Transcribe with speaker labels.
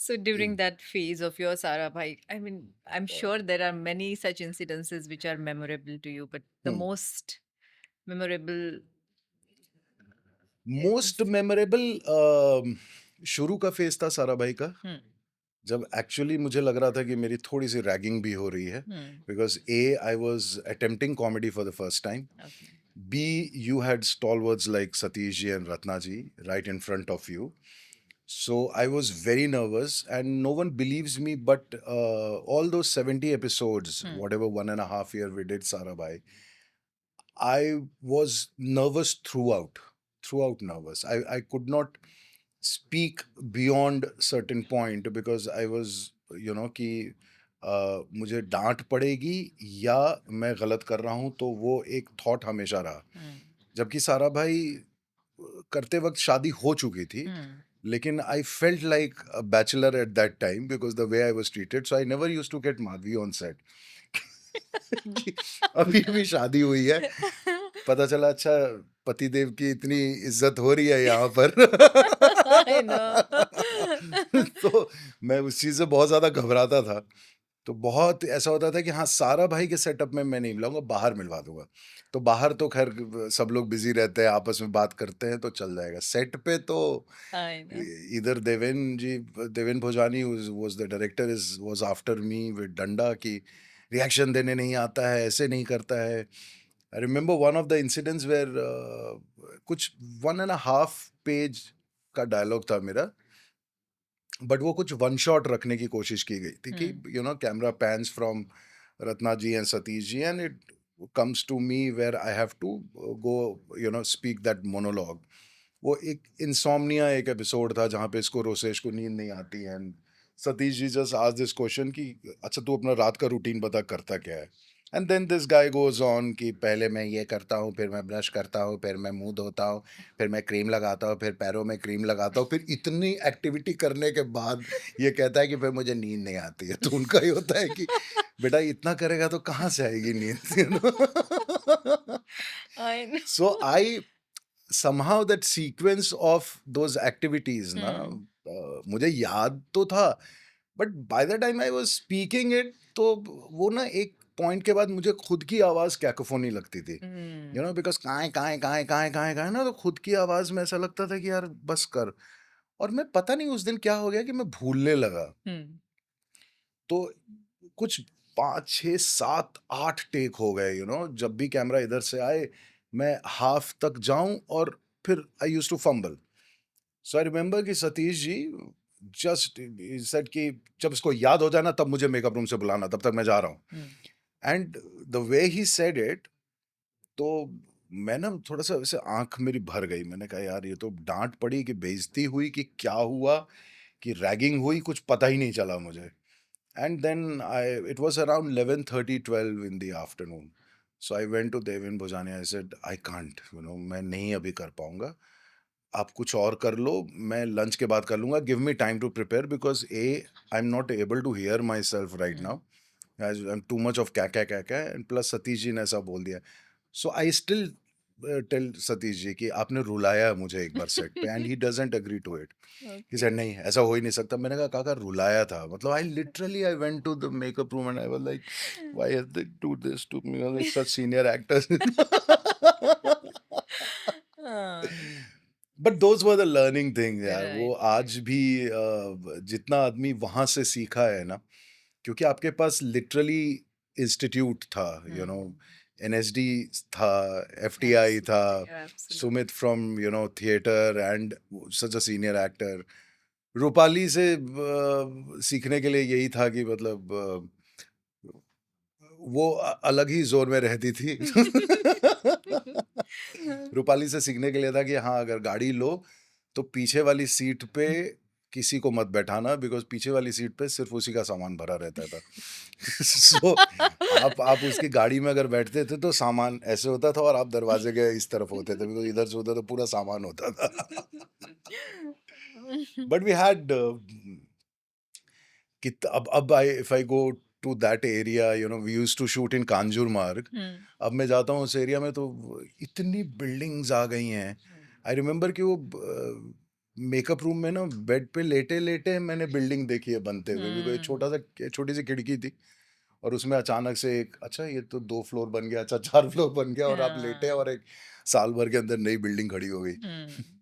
Speaker 1: So during that phase of your Sara Bhai, I mean, I'm sure there are many such incidences which are memorable to you, but the
Speaker 2: Hmm.
Speaker 1: most memorable
Speaker 2: most
Speaker 1: is
Speaker 2: memorable शुरू का phase था सारा भाई का,
Speaker 1: hmm,
Speaker 2: जब actually मुझे लग रहा था कि मेरी थोड़ी सी रैगिंग भी हो रही है,
Speaker 1: hmm,
Speaker 2: because a I was attempting comedy for the first time,
Speaker 1: okay.
Speaker 2: Be you had stalwarts like Satish ji and Ratna ji right in front of you. So I was very nervous, and no one believes me. But all those 70 episodes,
Speaker 1: Hmm,
Speaker 2: whatever 1.5 year we did Sarabhai, I was nervous throughout nervous. I could not speak beyond certain point because I was, कि मुझे डांट पड़ेगी या मैं गलत कर रहा हूँ, तो वो एक थॉट हमेशा रहा.
Speaker 1: hmm,
Speaker 2: जबकि सारा भाई करते वक्त शादी हो चुकी थी,
Speaker 1: hmm.
Speaker 2: लेकिन I felt like a bachelor at that time because the way I was treated, so I never used to get Madhavi on set. कि अभी अभी शादी हुई है, पता चला अच्छा पतिदेव की इतनी इज्जत हो रही है यहाँ पर.
Speaker 1: I know.
Speaker 2: तो मैं उस चीज से बहुत ज्यादा घबराता था. तो बहुत ऐसा होता था कि हाँ, सारा भाई के सेटअप में मैं नहीं मिलाऊंगा, बाहर मिलवा दूंगा. तो बाहर तो खैर सब लोग बिजी रहते हैं, आपस में बात करते हैं तो चल जाएगा. सेट पे तो
Speaker 1: I know.
Speaker 2: इधर Deven Bhojani was the director, is was after me with डंडा की रिएक्शन देने नहीं आता है, ऐसे नहीं करता है. I remember one of the incidents वेयर कुछ 1.5 पेज का डायलॉग था मेरा, बट वो कुछ वन शॉट रखने की कोशिश की गई थी कि
Speaker 1: Hmm,
Speaker 2: camera pans from Ratna ji and Satish ji and it comes to me where I have to go, speak that monologue. वो एक इंसोम्निया एक एपिसोड था जहाँ पे इसको रोसेश को नींद नहीं आती है, and Satish ji just ask this question कि अच्छा तू अपना रात का रूटीन बता, करता क्या है. And then this guy goes on कि पहले मैं ये करता हूँ, फिर मैं ब्रश करता हूँ, फिर मैं मुंह धोता हूँ, फिर मैं क्रीम लगाता हूँ, फिर पैरों में क्रीम लगाता हूँ, फिर इतनी एक्टिविटी करने के बाद ये कहता है कि फिर मुझे नींद नहीं आती है. तो उनका ये होता है कि बेटा इतना करेगा तो कहाँ से आएगी नींद.
Speaker 1: I know.
Speaker 2: So I somehow that sequence of those activities ना,
Speaker 1: Hmm,
Speaker 2: मुझे याद तो था, but by the time I was speaking it, तो वो ना एक पॉइंट के बाद मुझे खुद की आवाज कैकोफोनी लगती थी.
Speaker 1: hmm,
Speaker 2: बिकॉज कहाँ ना, तो खुद की आवाज में ऐसा लगता था कि यार बस कर. और मैं पता नहीं उस दिन क्या हो गया कि मैं भूलने लगा.
Speaker 1: hmm,
Speaker 2: तो कुछ 5 6 7 8 टेक हो गए, जब भी कैमरा इधर से आए मैं हाफ तक जाऊं और फिर I use to fumble. So I remember कि सतीश जी जस्ट सेड कि जब इसको याद हो जाए ना तब मुझे मेकअप रूम से बुलाना, तब तक मैं जा रहा हूँ.
Speaker 1: hmm,
Speaker 2: and the way he said it, तो मैं ना थोड़ा सा वैसे आंख मेरी भर गई. मैंने कहा यार ये तो डांट पड़ी कि बेइज्जती हुई कि क्या हुआ, कि रैगिंग हुई, कुछ पता ही नहीं चला मुझे. And then it was around 11:30, 12 in the afternoon. So I went to Devin Bhojani. I said, I can't, मैं नहीं अभी कर पाऊंगा. आप कुछ और कर लो, मैं लंच के बाद कर लूंगा. Give me time to prepare because I am not able to hear myself right
Speaker 1: hmm.
Speaker 2: Now. I am too much of क्या एंड प्लस सतीश जी ने ऐसा बोल दिया. So I still tell Satish ji कि आपने रुलाया मुझे एक बार सेट पे, and he doesn't agree to it. He
Speaker 1: Okay.
Speaker 2: Said नहीं ऐसा हो ही नहीं सकता. मैंने कहा काका रुलाया था, मतलब I literally I went to the makeup room and I was like why has they do this to me like such senior actors.
Speaker 1: Ah,
Speaker 2: but those were the learning thing यार. वो
Speaker 1: right, right.
Speaker 2: आज भी जितना आदमी वहां से सीखा है ना, क्योंकि आपके पास लिटरली इंस्टीट्यूट था,
Speaker 1: Hmm.
Speaker 2: एनएसडी था, एफटीआई था,
Speaker 1: Absolutely, absolutely.
Speaker 2: Sumit from theatre and such a senior actor. Rupali से सीखने के लिए यही था कि मतलब वो अलग ही जोन में रहती थी. रूपाली से सीखने के लिए था कि हाँ अगर गाड़ी लो तो पीछे वाली सीट पे किसी को मत बैठाना, बिकॉज पीछे वाली सीट पे सिर्फ उसी का सामान भरा रहता था. सो आप उसकी गाड़ी में अगर बैठते थे तो सामान ऐसे होता था और आप दरवाजे के इस तरफ होते थे, बिकॉज इधर से होता तो पूरा सामान होता था. बट वी हैड कि अब I if I go to that area, we used to shoot in Kanjur Marg.
Speaker 1: Hmm,
Speaker 2: अब मैं जाता हूँ उस एरिया में तो इतनी बिल्डिंग्स आ गई हैं.
Speaker 1: hmm,
Speaker 2: आई रिमेम्बर कि वो मेकअप रूम में ना बेड पे लेटे-लेटे मैंने बिल्डिंग देखी है बनते हुए, बिकॉज़ एक
Speaker 1: हुँ।
Speaker 2: छोटी-सी खिड़की थी और उसमें अचानक से एक अच्छा ये तो 2 फ्लोर बन गया, अच्छा 4 फ्लोर बन गया और आप लेटे
Speaker 1: हाँ।
Speaker 2: और एक साल भर के अंदर नई बिल्डिंग खड़ी हो गई।
Speaker 1: हुँ।